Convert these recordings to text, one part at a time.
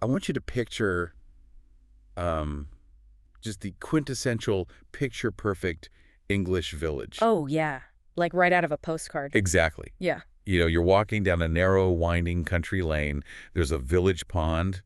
I want you to picture um, just the quintessential picture-perfect English village. Oh, yeah. Like right out of a postcard. Exactly. Yeah. You know, you're walking down a narrow, winding country lane. There's a village pond,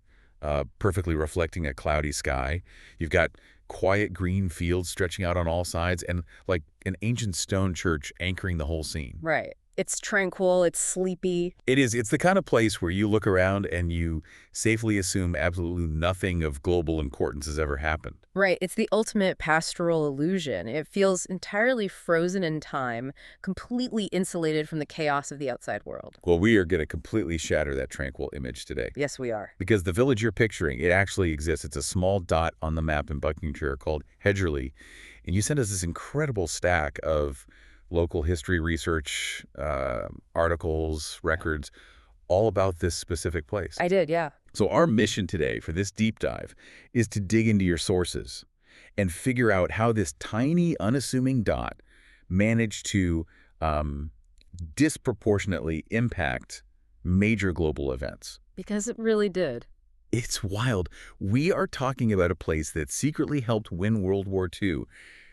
perfectly reflecting a cloudy sky. You've got quiet green fields stretching out on all sides and like an ancient stone church anchoring the whole scene. Right. It's tranquil, it's sleepy. It is. It's the kind of place where you look around and you safely assume absolutely nothing of global importance has ever happened. Right. It's the ultimate pastoral illusion. It feels entirely frozen in time, completely insulated from the chaos of the outside world. Well, we are going to completely shatter that tranquil image today. Yes, we are. Because the village you're picturing, it actually exists. It's a small dot on the map in Buckinghamshire called Hedgerley. And you sent us this incredible stack of local history research, articles, records, all about this specific place. I did, yeah. So our mission today for this deep dive is to dig into your sources and figure out how this tiny, unassuming dot managed to disproportionately impact major global events. Because it really did. It's wild. We are talking about a place that secretly helped win World War II,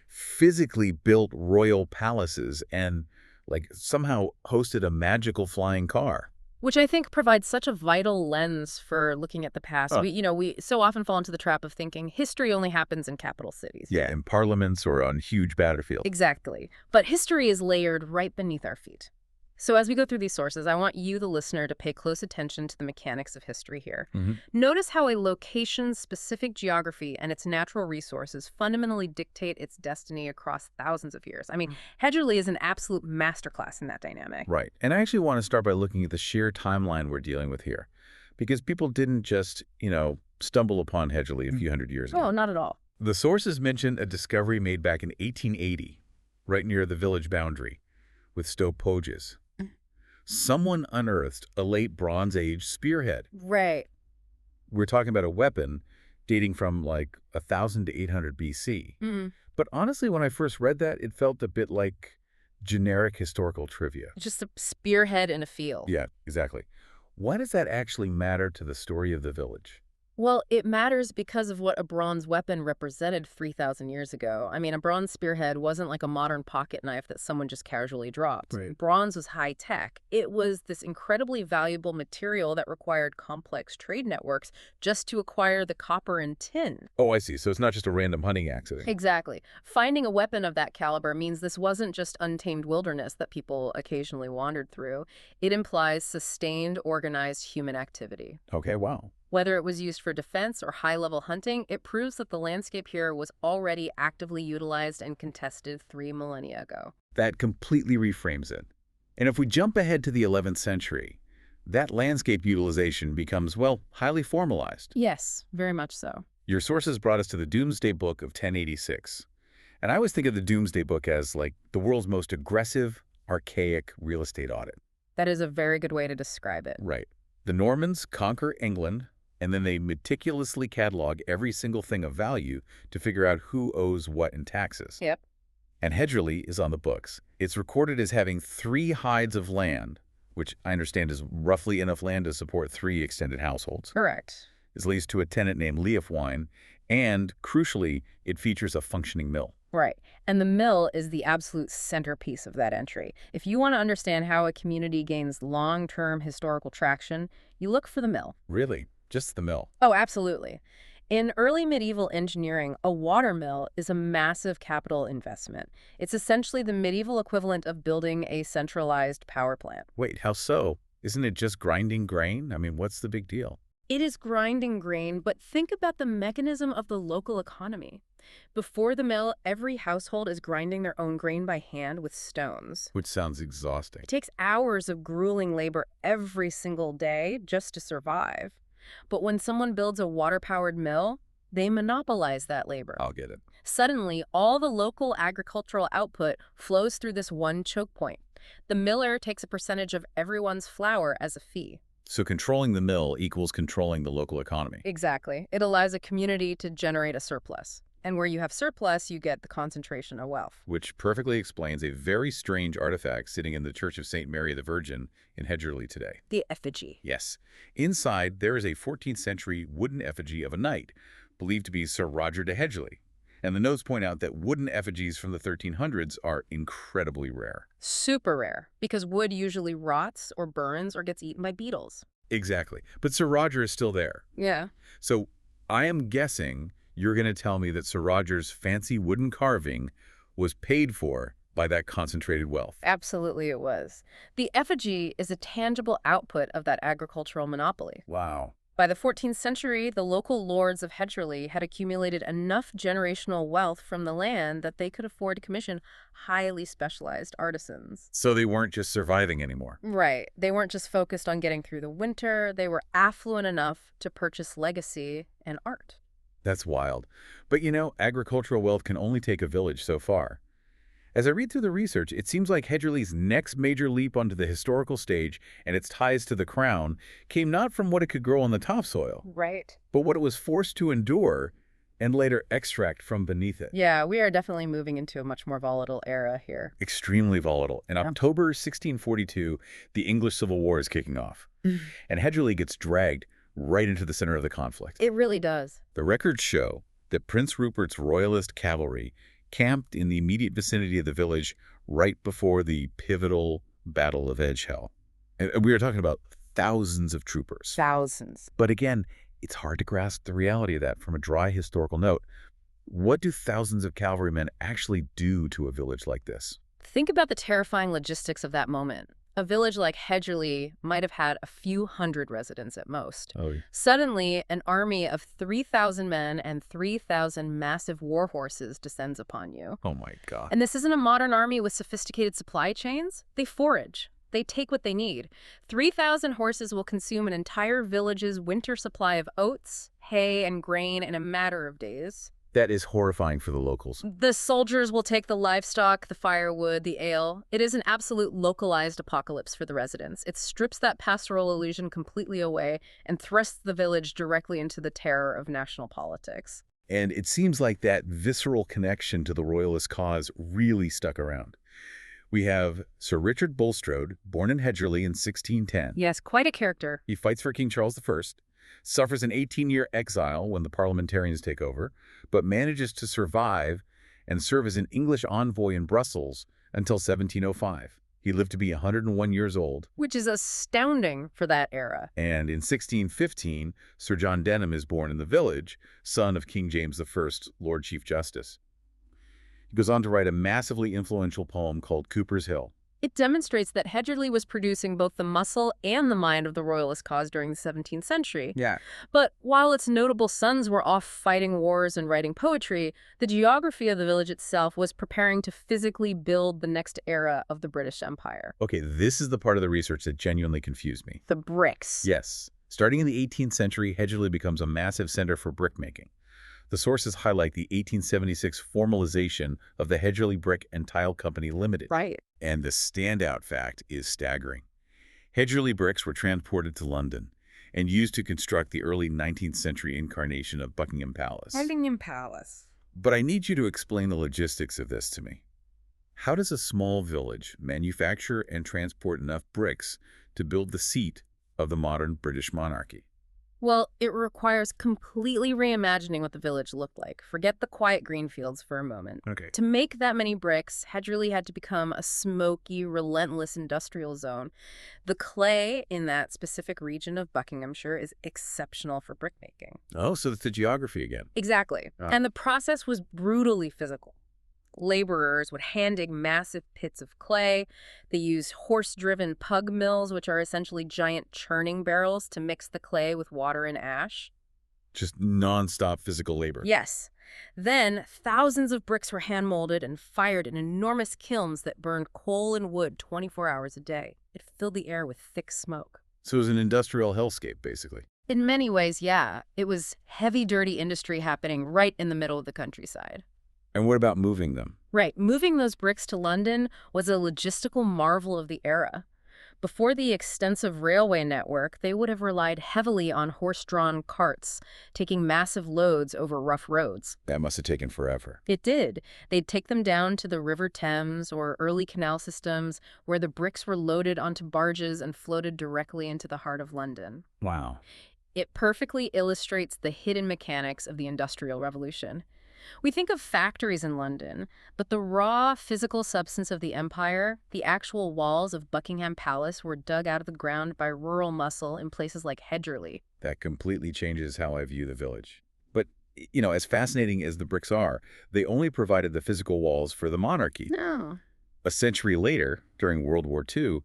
physically built royal palaces, and like somehow hosted a magical flying car. Which I think provides such a vital lens for looking at the past. Huh. We so often fall into the trap of thinking history only happens in capital cities. Yeah, in parliaments or on huge battlefields. Exactly. But history is layered right beneath our feet. So as we go through these sources, I want you, the listener, to pay close attention to the mechanics of history here. Notice how a location's specific geography and its natural resources fundamentally dictate its destiny across thousands of years. I mean, Hedgerley is an absolute masterclass in that dynamic. Right. And I actually want to start by looking at the sheer timeline we're dealing with here. Because people didn't just, stumble upon Hedgerley a few hundred years ago. Oh, not at all. The sources mention a discovery made back in 1880, right near the village boundary, with Stow Poges. Someone unearthed a late Bronze Age spearhead. Right. We're talking about a weapon dating from like 1,000 to 800 BC. But honestly, when I first read that, it felt a bit like generic historical trivia. Just a spearhead in a field. Yeah, exactly. Why does that actually matter to the story of the village? Well, it matters because of what a bronze weapon represented 3,000 years ago. I mean, a bronze spearhead wasn't like a modern pocket knife that someone just casually dropped. Right. Bronze was high tech. It was this incredibly valuable material that required complex trade networks just to acquire the copper and tin. Oh, I see. So it's not just a random hunting accident. Exactly. Finding a weapon of that caliber means this wasn't just untamed wilderness that people occasionally wandered through. It implies sustained, organized human activity. Okay, wow. Whether it was used for defense or high-level hunting, it proves that the landscape here was already actively utilized and contested 3 millennia ago. That completely reframes it. And if we jump ahead to the 11th century, that landscape utilization becomes, well, highly formalized. Yes, very much so. Your sources brought us to the Doomsday Book of 1086. And I always think of the Doomsday Book as like the world's most aggressive, archaic real estate audit. That is a very good way to describe it. Right. The Normans conquer England, and then they meticulously catalog every single thing of value to figure out who owes what in taxes. Yep. And Hedgerley is on the books. It's recorded as having 3 hides of land, which I understand is roughly enough land to support 3 extended households. Correct. It's leased to a tenant named Leofwine, and, crucially, it features a functioning mill. Right. And the mill is the absolute centerpiece of that entry. If you want to understand how a community gains long-term historical traction, you look for the mill. Really? Just the mill? Oh, absolutely. In early medieval engineering, a water mill is a massive capital investment. It's essentially the medieval equivalent of building a centralized power plant. Wait, how so? Isn't it just grinding grain? I mean, what's the big deal? It is grinding grain, but think about the mechanism of the local economy. Before the mill, every household is grinding their own grain by hand with stones. Which sounds exhausting. It takes hours of grueling labor every single day just to survive. But when someone builds a water-powered mill, they monopolize that labor. I'll get it. Suddenly, all the local agricultural output flows through this one choke point. The miller takes a percentage of everyone's flour as a fee. So controlling the mill equals controlling the local economy. Exactly. It allows a community to generate a surplus. And where you have surplus, you get the concentration of wealth. Which perfectly explains a very strange artifact sitting in the Church of St. Mary the Virgin in Hedgerley today. The effigy. Yes. Inside, there is a 14th century wooden effigy of a knight, believed to be Sir Roger de Hedgerley. And the notes point out that wooden effigies from the 1300s are incredibly rare. Super rare, because wood usually rots or burns or gets eaten by beetles. Exactly. But Sir Roger is still there. Yeah. So I am guessing you're going to tell me that Sir Roger's fancy wooden carving was paid for by that concentrated wealth. Absolutely it was. The effigy is a tangible output of that agricultural monopoly. Wow. By the 14th century, the local lords of Hedgerley had accumulated enough generational wealth from the land that they could afford to commission highly specialized artisans. So they weren't just surviving anymore. Right. They weren't just focused on getting through the winter. They were affluent enough to purchase legacy and art. That's wild. But you know, agricultural wealth can only take a village so far. As I read through the research, it seems like Hedgerley's next major leap onto the historical stage and its ties to the crown came not from what it could grow on the topsoil, Right. but what it was forced to endure and later extract from beneath it. Yeah, we are definitely moving into a much more volatile era here. Extremely volatile. In October 1642, the English Civil War is kicking off, and Hedgerley gets dragged right into the center of the conflict. It really does. The records show that Prince Rupert's royalist cavalry camped in the immediate vicinity of the village right before the pivotal Battle of Edgehill. And we are talking about thousands of troopers. Thousands. But again, it's hard to grasp the reality of that from a dry historical note. What do thousands of cavalrymen actually do to a village like this? Think about the terrifying logistics of that moment. A village like Hedgerley might have had a few hundred residents at most. Oh, Suddenly, an army of 3,000 men and 3,000 massive war horses descends upon you. oh my God. And this isn't a modern army with sophisticated supply chains. They forage. They take what they need. 3,000 horses will consume an entire village's winter supply of oats, hay, and grain in a matter of days. That is horrifying for the locals. The soldiers will take the livestock, the firewood, the ale. It is an absolute localized apocalypse for the residents. It strips that pastoral illusion completely away and thrusts the village directly into the terror of national politics. And it seems like that visceral connection to the royalist cause really stuck around. We have Sir Richard Bulstrode, born in Hedgerley in 1610. Yes, quite a character. He fights for King Charles I, suffers an 18-year exile when the parliamentarians take over, but manages to survive and serve as an English envoy in Brussels until 1705. He lived to be 101 years old. Which is astounding for that era. And in 1615, Sir John Denham is born in the village, son of King James I, Lord Chief Justice. He goes on to write a massively influential poem called Cooper's Hill. It demonstrates that Hedgerley was producing both the muscle and the mind of the royalist cause during the 17th century. Yeah. But while its notable sons were off fighting wars and writing poetry, the geography of the village itself was preparing to physically build the next era of the British Empire. Okay, this is the part of the research that genuinely confused me. The bricks. Yes. Starting in the 18th century, Hedgerley becomes a massive center for brickmaking. The sources highlight the 1876 formalization of the Hedgerley Brick and Tile Company Limited. Right. And the standout fact is staggering. Hedgerley bricks were transported to London and used to construct the early 19th century incarnation of Buckingham Palace. Buckingham Palace. But I need you to explain the logistics of this to me. How does a small village manufacture and transport enough bricks to build the seat of the modern British monarchy? Well, it requires completely reimagining what the village looked like. Forget the quiet green fields for a moment. Okay. To make that many bricks, Hedgerley had to become a smoky, relentless industrial zone. The clay in that specific region of Buckinghamshire is exceptional for brickmaking. Oh, so it's the geography again. Exactly. And the process was brutally physical. Laborers would hand dig massive pits of clay. They used horse-driven pug mills, which are essentially giant churning barrels, to mix the clay with water and ash. Just nonstop physical labor. Yes. Then thousands of bricks were hand-molded and fired in enormous kilns that burned coal and wood 24 hours a day. It filled the air with thick smoke. So it was an industrial hellscape, basically. In many ways, yeah. It was heavy, dirty industry happening right in the middle of the countryside. And what about moving them? Right. Moving those bricks to London was a logistical marvel of the era. Before the extensive railway network, they would have relied heavily on horse-drawn carts, taking massive loads over rough roads. That must have taken forever. It did. They'd take them down to the River Thames or early canal systems where the bricks were loaded onto barges and floated directly into the heart of London. Wow. It perfectly illustrates the hidden mechanics of the Industrial Revolution. We think of factories in London, but the raw physical substance of the empire, the actual walls of Buckingham Palace, were dug out of the ground by rural muscle in places like Hedgerley. That completely changes how I view the village. But, you know, as fascinating as the bricks are, they only provided the physical walls for the monarchy. No. A century later, during World War II,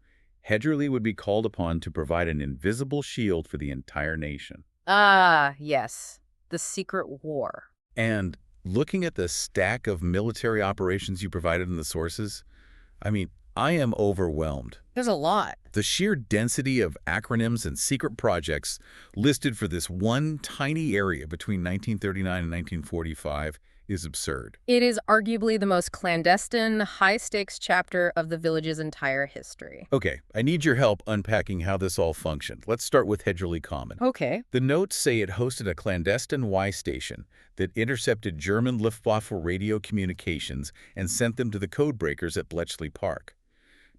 Hedgerley would be called upon to provide an invisible shield for the entire nation. Ah, yes. The Secret War. And looking at the stack of military operations you provided in the sources, I mean, I am overwhelmed. There's a lot. The sheer density of acronyms and secret projects listed for this one tiny area between 1939 and 1945 is absurd. It is arguably the most clandestine, high-stakes chapter of the village's entire history. Okay, I need your help unpacking how this all functioned. Let's start with Hedgerley Common. Okay. The notes say it hosted a clandestine Y station that intercepted German Luftwaffe radio communications and sent them to the codebreakers at Bletchley Park.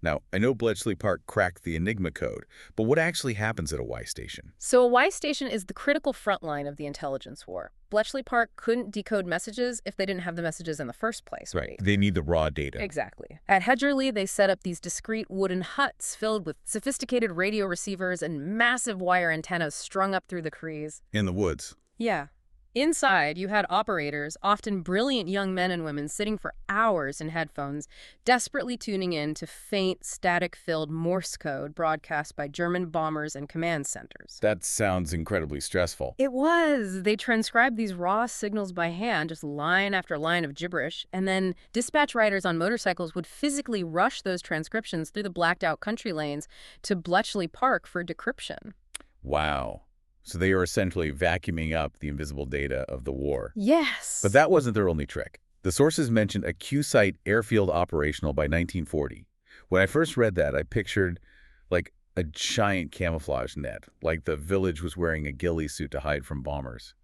Now, I know Bletchley Park cracked the Enigma code, but what actually happens at a Y station? So a Y station is the critical front line of the intelligence war. Bletchley Park couldn't decode messages if they didn't have the messages in the first place, right? They need the raw data. Exactly. At Hedgerley, they set up these discrete wooden huts filled with sophisticated radio receivers and massive wire antennas strung up through the crees. In the woods. Yeah. Inside, you had operators, often brilliant young men and women, sitting for hours in headphones, desperately tuning in to faint, static-filled Morse code broadcast by German bombers and command centers. That sounds incredibly stressful. It was. They transcribed these raw signals by hand, just line after line of gibberish, and then dispatch riders on motorcycles would physically rush those transcriptions through the blacked-out country lanes to Bletchley Park for decryption. Wow. So they are essentially vacuuming up the invisible data of the war. Yes. But that wasn't their only trick. The sources mentioned a Q-site airfield operational by 1940. When I first read that, I pictured like a giant camouflage net, like the village was wearing a ghillie suit to hide from bombers.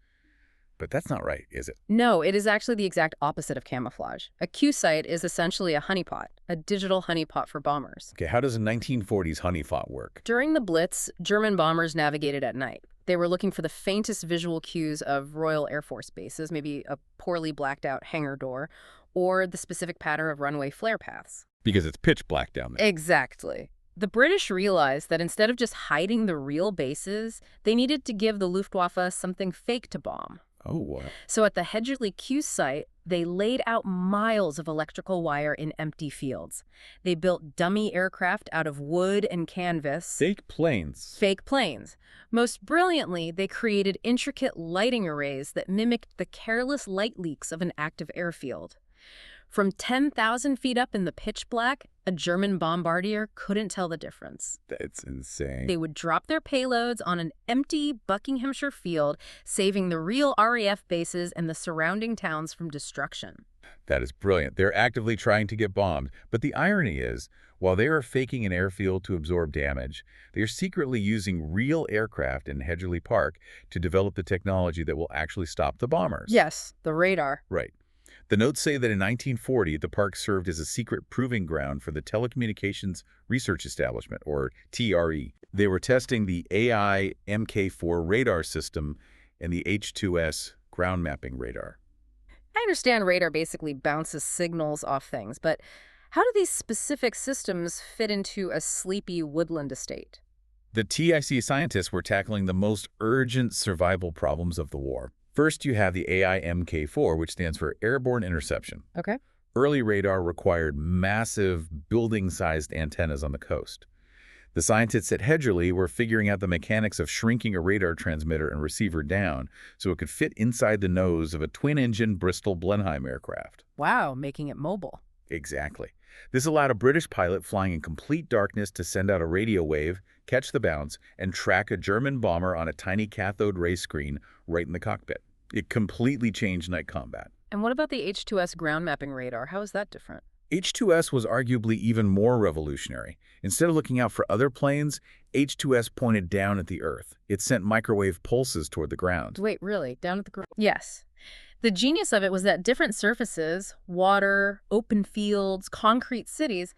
But that's not right, is it? No, it is actually the exact opposite of camouflage. A Q-site is essentially a honeypot, a digital honeypot for bombers. Okay, how does a 1940s honeypot work? During the Blitz, German bombers navigated at night. They were looking for the faintest visual cues of Royal Air Force bases, maybe a poorly blacked out hangar door, or the specific pattern of runway flare paths. Because it's pitch black down there. Exactly. The British realized that instead of just hiding the real bases, they needed to give the Luftwaffe something fake to bomb. Oh, wow. So at the Hedgerley Q site, they laid out miles of electrical wire in empty fields. They built dummy aircraft out of wood and canvas. Fake planes. Fake planes. Most brilliantly, they created intricate lighting arrays that mimicked the careless light leaks of an active airfield. From 10,000 feet up in the pitch black, a German bombardier couldn't tell the difference. That's insane. They would drop their payloads on an empty Buckinghamshire field, saving the real RAF bases and the surrounding towns from destruction. That is brilliant. They're actively trying to get bombed. But the irony is, while they are faking an airfield to absorb damage, they are secretly using real aircraft in Hedgerley Park to develop the technology that will actually stop the bombers. Yes, the radar. Right. The notes say that in 1940, the park served as a secret proving ground for the Telecommunications Research Establishment, or TRE. They were testing the AI MK4 radar system and the H2S ground mapping radar. I understand radar basically bounces signals off things, but how do these specific systems fit into a sleepy woodland estate? The TIC scientists were tackling the most urgent survival problems of the war. First, you have the AI MK4, which stands for Airborne Interception. Okay. Early radar required massive building-sized antennas on the coast. The scientists at Hedgerley were figuring out the mechanics of shrinking a radar transmitter and receiver down so it could fit inside the nose of a twin-engine Bristol Blenheim aircraft. Wow, making it mobile. Exactly. This allowed a British pilot flying in complete darkness to send out a radio wave, catch the bounce, and track a German bomber on a tiny cathode ray screen right in the cockpit. It completely changed night combat. And what about the H2S ground mapping radar? How is that different? H2S was arguably even more revolutionary. Instead of looking out for other planes, H2S pointed down at the Earth. It sent microwave pulses toward the ground. Wait, really? Down at the ground? Yes. The genius of it was that different surfaces, water, open fields, concrete cities,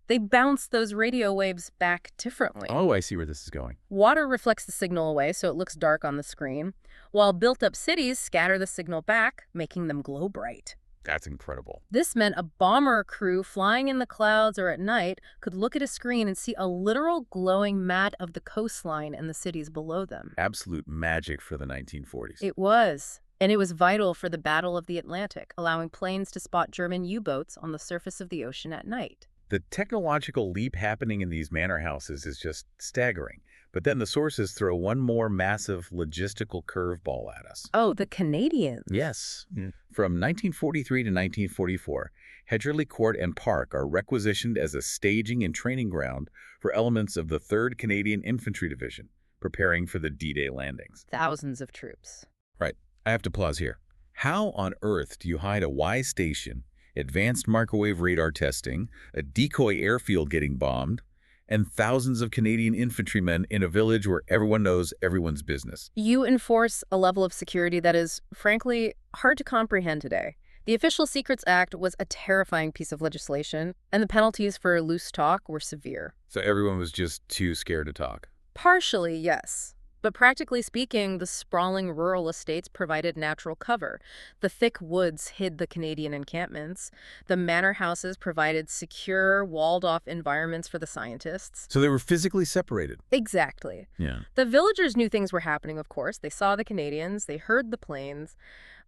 they bounce those radio waves back differently. Oh, I see where this is going. Water reflects the signal away, so it looks dark on the screen, while built-up cities scatter the signal back, making them glow bright. That's incredible. This meant a bomber crew flying in the clouds or at night could look at a screen and see a literal glowing mat of the coastline and the cities below them. Absolute magic for the 1940s. It was. And it was vital for the Battle of the Atlantic, allowing planes to spot German U-boats on the surface of the ocean at night. The technological leap happening in these manor houses is just staggering. But then the sources throw one more massive logistical curveball at us. Oh, the Canadians. Yes. From 1943 to 1944, Hedgerley Court and Park are requisitioned as a staging and training ground for elements of the 3rd Canadian Infantry Division, preparing for the D-Day landings. Thousands of troops. Right. I have to pause here. How on earth do you hide a Y station, advanced microwave radar testing, a decoy airfield getting bombed, and thousands of Canadian infantrymen in a village where everyone knows everyone's business? You enforce a level of security that is, frankly, hard to comprehend today. The Official Secrets Act was a terrifying piece of legislation, and the penalties for loose talk were severe. So everyone was just too scared to talk. Partially, yes. But practically speaking, the sprawling rural estates provided natural cover. The thick woods hid the Canadian encampments. The manor houses provided secure, walled-off environments for the scientists. So they were physically separated. Exactly. Yeah. The villagers knew things were happening, of course. They saw the Canadians, they heard the planes,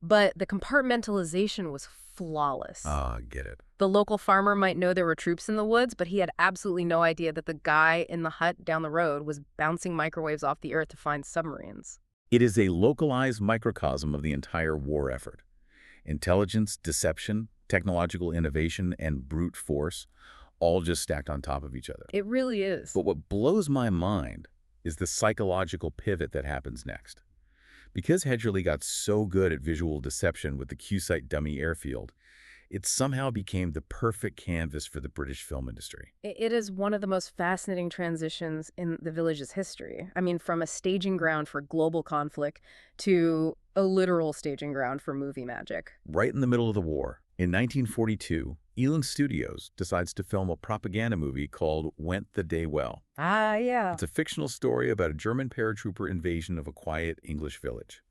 but the compartmentalization was flawless. Get it. The local farmer might know there were troops in the woods, but he had absolutely no idea that the guy in the hut down the road was bouncing microwaves off the earth to find submarines. It is a localized microcosm of the entire war effort. Intelligence, deception, technological innovation, and brute force, all just stacked on top of each other. It really is. But what blows my mind is the psychological pivot that happens next. Because Hedgerley got so good at visual deception with the Q-Site dummy airfield, it somehow became the perfect canvas for the British film industry. It is one of the most fascinating transitions in the village's history. I mean, from a staging ground for global conflict to a literal staging ground for movie magic. Right in the middle of the war, in 1942, Ealing Studios decides to film a propaganda movie called Went the Day Well. Ah, yeah. It's a fictional story about a German paratrooper invasion of a quiet English village.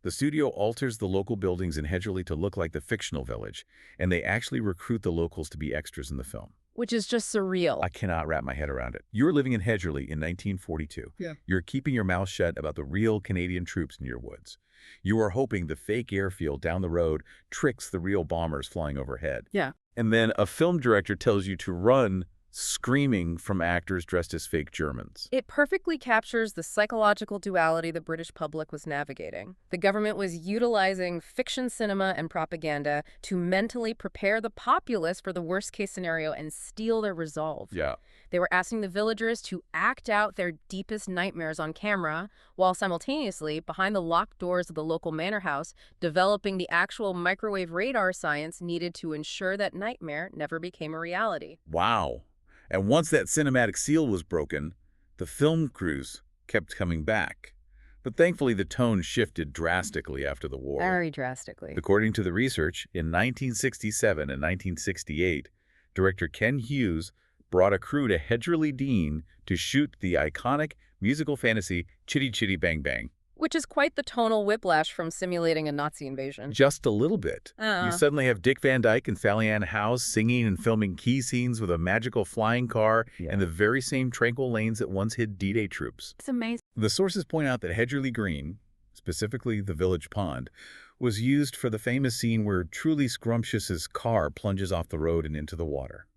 The studio alters the local buildings in Hedgerley to look like the fictional village, and they actually recruit the locals to be extras in the film. Which is just surreal. I cannot wrap my head around it. You're living in Hedgerley in 1942. Yeah. You're keeping your mouth shut about the real Canadian troops in your woods. You are hoping the fake airfield down the road tricks the real bombers flying overhead. Yeah. And then a film director tells you to run, screaming from actors dressed as fake Germans. It perfectly captures the psychological duality the British public was navigating. The government was utilizing fiction cinema and propaganda to mentally prepare the populace for the worst-case scenario and steal their resolve. Yeah. They were asking the villagers to act out their deepest nightmares on camera, while simultaneously, behind the locked doors of the local manor house, developing the actual microwave radar science needed to ensure that nightmare never became a reality. Wow. And once that cinematic seal was broken, the film crews kept coming back. But thankfully, the tone shifted drastically after the war. Very drastically. According to the research, in 1967 and 1968, director Ken Hughes brought a crew to Hedgerley Dean to shoot the iconic musical fantasy Chitty Chitty Bang Bang. Which is quite the tonal whiplash from simulating a Nazi invasion. Just a little bit. You suddenly have Dick Van Dyke and Sally Ann House singing and filming key scenes with a magical flying car and the very same tranquil lanes that once hid D-Day troops. It's amazing. The sources point out that Hedgerley Green, specifically the village pond, was used for the famous scene where Truly Scrumptious's car plunges off the road and into the water.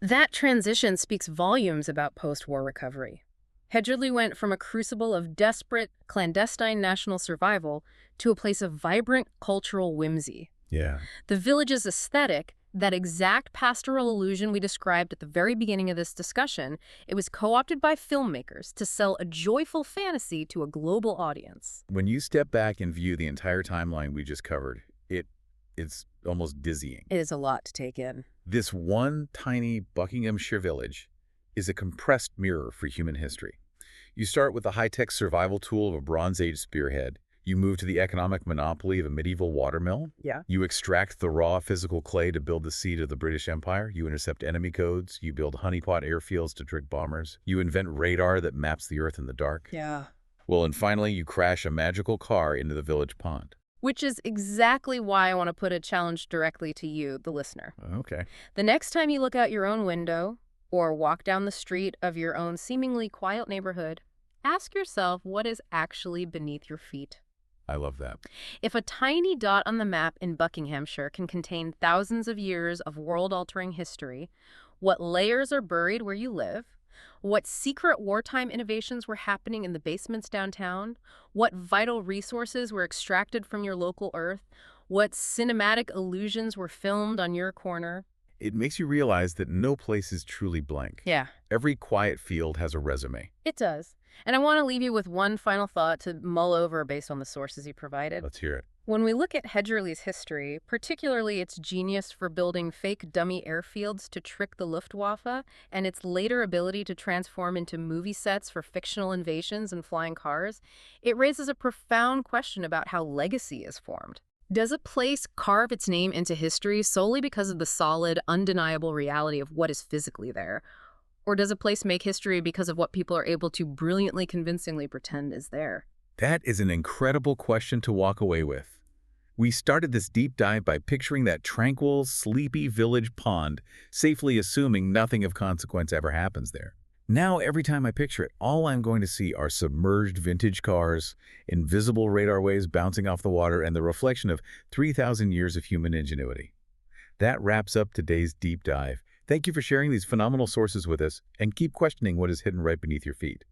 That transition speaks volumes about post-war recovery. Hedgerley went from a crucible of desperate, clandestine national survival to a place of vibrant cultural whimsy. Yeah. The village's aesthetic, that exact pastoral illusion we described at the very beginning of this discussion, it was co-opted by filmmakers to sell a joyful fantasy to a global audience. When you step back and view the entire timeline we just covered, it's almost dizzying. It is a lot to take in. This one tiny Buckinghamshire village is a compressed mirror for human history. You start with the high-tech survival tool of a Bronze Age spearhead. You move to the economic monopoly of a medieval watermill. Yeah. You extract the raw physical clay to build the seed of the British Empire. You intercept enemy codes. You build honeypot airfields to trick bombers. You invent radar that maps the Earth in the dark. Yeah. Well, and finally, you crash a magical car into the village pond. Which is exactly why I want to put a challenge directly to you, the listener. Okay. The next time you look out your own window or walk down the street of your own seemingly quiet neighborhood, ask yourself what is actually beneath your feet. I love that. If a tiny dot on the map in Buckinghamshire can contain thousands of years of world-altering history, what layers are buried where you live, what secret wartime innovations were happening in the basements downtown, what vital resources were extracted from your local Earth, what cinematic illusions were filmed on your corner. It makes you realize that no place is truly blank. Yeah, Every quiet field has a resume. it does. And I want to leave you with one final thought to mull over based on the sources you provided. Let's hear it. When we look at Hedgerley's history, particularly its genius for building fake dummy airfields to trick the Luftwaffe, and its later ability to transform into movie sets for fictional invasions and flying cars, it raises a profound question about how legacy is formed. Does a place carve its name into history solely because of the solid, undeniable reality of what is physically there? Or does a place make history because of what people are able to brilliantly, convincingly pretend is there? That is an incredible question to walk away with. We started this deep dive by picturing that tranquil, sleepy village pond, safely assuming nothing of consequence ever happens there. Now, every time I picture it, all I'm going to see are submerged vintage cars, invisible radar waves bouncing off the water, and the reflection of 3,000 years of human ingenuity. That wraps up today's deep dive. Thank you for sharing these phenomenal sources with us, and keep questioning what is hidden right beneath your feet.